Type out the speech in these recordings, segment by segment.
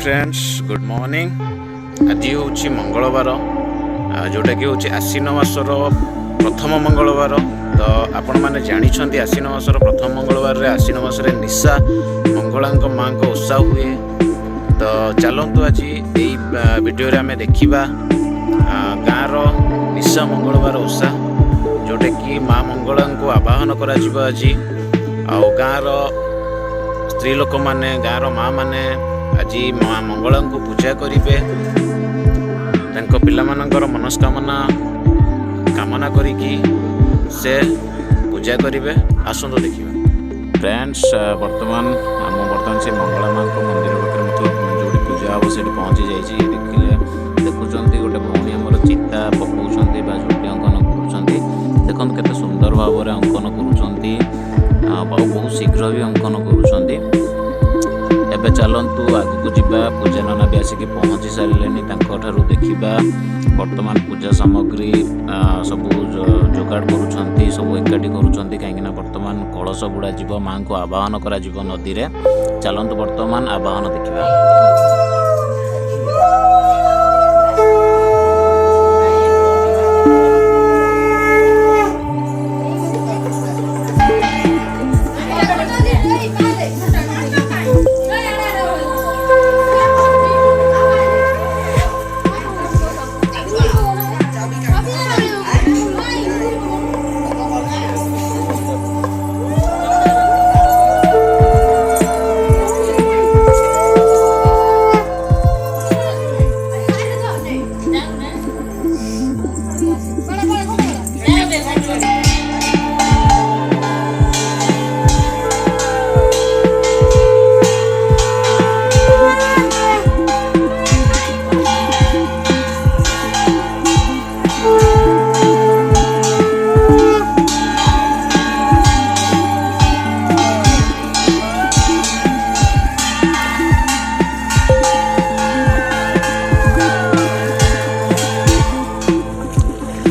Friends good morning. आज हूँ मंगलवार जोटा कि हूँ आश्विन मासर प्रथम मंगलवार। तो आपण मैंने जानते आश्विन मासर प्रथम मंगलवार आश्विन मासरे निशा मंगला माँ को ओषा हुए। तो चलतु आज यही वीडियो आम देखा गाँव निशा मंगलवार ओषा जोटा कि माँ मंगला को आवाहन कर आज गाँव स्त्री लोक मैंने गाँव माँ मैंने आज माँ मंगला को पूजा करेंगे पिला मानकर मनस्कामना कामना करिकी से पूजा करेंगे। आसतु देखा फ्रेंड्स बर्तमान से मंगला माँ मंदिर पाखे जो पूजा हम से पहुँची जाइए। देखिले देखुं गोटे भौणी आमर चिता पकाउं झोटी अंकन कर देखते केते सुंदर भाव में अंकन कर बहुत शीघ्र भी अंकन कर। एबे चलतु आगू जावा पूजा नाना भी आसिक पहुँची सारे देखा वर्तमान पूजा सामग्री सब जोगाड़ करुँच सब एकाठी करुँच कहीं वर्तमान कलश बुड़ा जीव माँ को आवाहन करा नदी में। चलतु वर्तमान आवाहन देखा।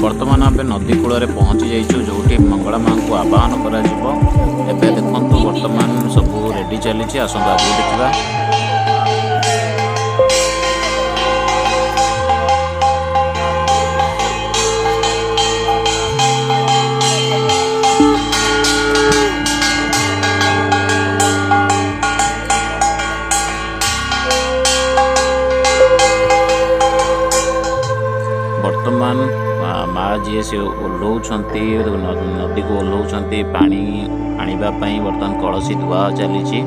वर्तमान आम नदी कूल पहुँची जाइए जो मंगला माँ को आवाहन करा देखु वर्तमान सब रेडी चली। आसतु आगे देखा। वर्तमान माँ जी से ओह्लौंट नदी को ओह्लौंट पानी आने बर्तमान कलसी धुआ चली।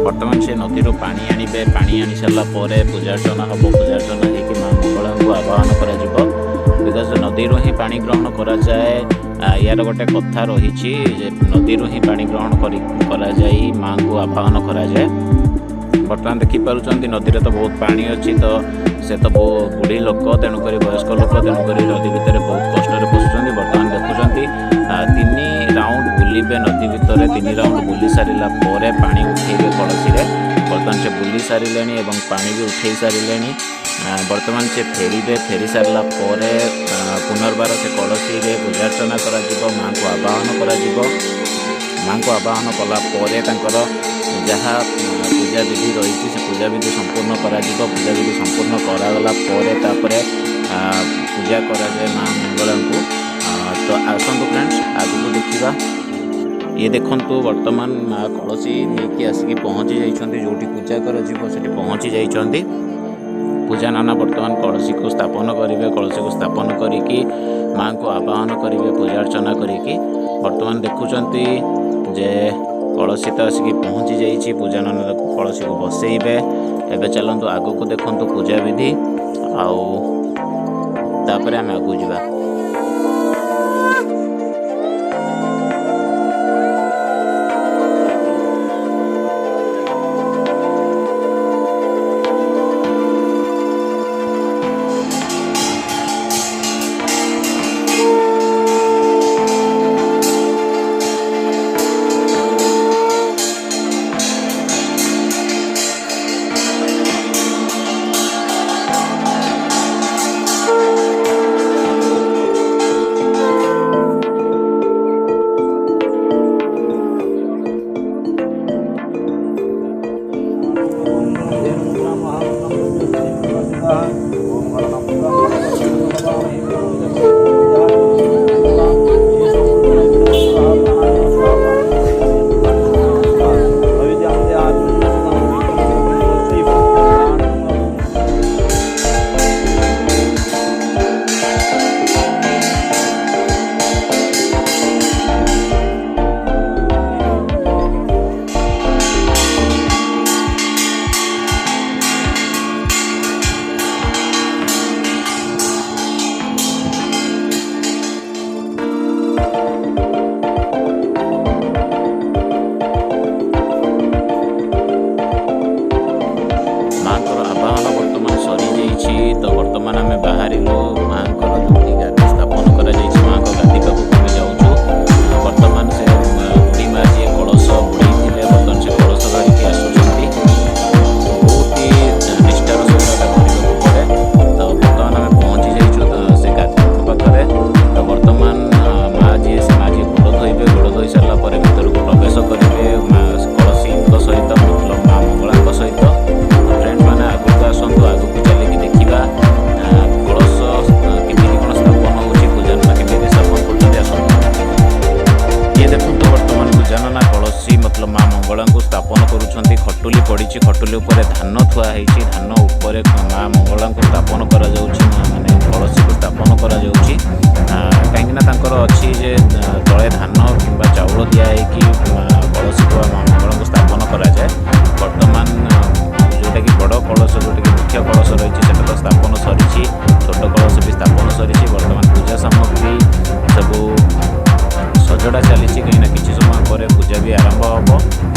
बर्तमान से नदी पानी आने पानी आनी सारा पूजार्चना हम पूजार्चना होगी माँ मंगला को आवाहन बिकज नदी ही पानी ग्रहण करा जाए। यार गोटे कथा रही नदी ही पानी ग्रहण कर माँ को आवाहन करा जाए। बर्तमान देखिपुं नदी तो बहुत पानी अच्छी तो से तो बहुत बुढ़ी लोक तेणुक वयस्क लोक तेणुक नदी भितर बहुत कष्ट पशुं। बर्तमान देखुं 3 राउंड बुलिबे नदी भितर 3 राउंड बुली सारा पानी उठेबे कलसी। बर्तमान से बुली सारे पानी भी उठे सारे। बर्तमान से फेरी सारा पुनर्बार से कलसी पूजार्चना कर माँ को आवाहन कर माँ को आवाहन कला जहाँ पूजा विधि रही से पूजा विधि संपूर्ण करा पूजा विधि संपूर्ण करागला पूजा कराए माँ मंगला को। तो आसतु फ्रेंड्स आगू देखा। ये देखु वर्तमान माँ कलसी नहीं आसिक पहुँची जाइए जो पूजा कर पहुँची जाइए। पूजा नाना वर्तमान कलसी को स्थापन करेंगे कलसी को स्थापन करी माँ को आवाहन करेंगे पूजार्चना करी। वर्तमान देखुं जे कलसी तो आसिक पहुँची जाइए पूजा नाना कलसी को बसइबे। एबे चलतु आगू को देखु पूजा विधि आपर आम आगू जा। तांकर अच्छी जे तले धान किंबा चाउल दिया कि कलसी को मंगल को स्थापन करा जाए। वर्तमान जोटा कि बड़ कलश जोटा कि मुख्य कलश रही है तो स्थापन सरी, छोट कलश भी स्थापन सरी। वर्तमान पूजा सामग्री सब सजड़ा चली कहीं किसी समय पर पूजा भी आरंभ हम।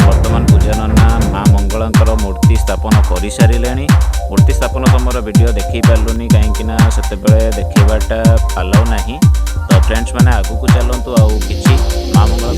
वर्तमान पूजा नना माँ मंगलंकर मूर्ति स्थापन कर सारे। मूर्ति स्थापन समय वीडियो देखी पार्लुनि कहीं से देखाटा आलाउ ना। तो फ्रेंड्स मैंने आगू को चलतु आउ कि माँ मंगल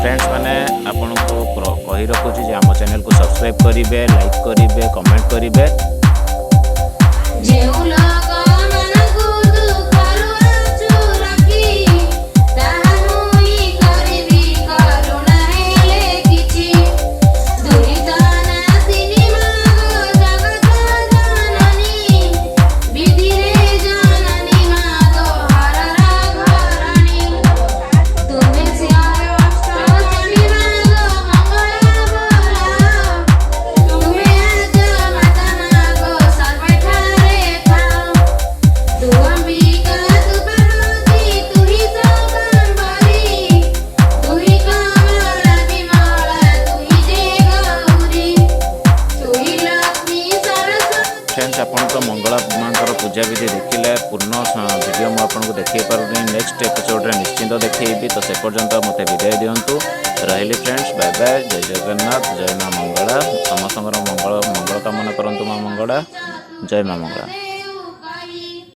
फ्रेंड्स मैंने आपन को कही रखुची जे आम चैनल को सब्सक्राइब करेंगे, लाइक करेंगे, कमेंट करेंगे। ମାଙ୍କର ପୂଜା विधि देखिले पूर्ण वीडियो मु आपको देखिए पारुनी नेक्स्ट एपिसोड रे निश्चिंत देखिए तो से पर्यंत मते विदाय दियंतु रहिली फ्रेंड्स बाय बाय जय जगन्नाथ जय मां मंगला समस्त मंगल मंगल कामना करंतु मां मंगला जय मां मंगला।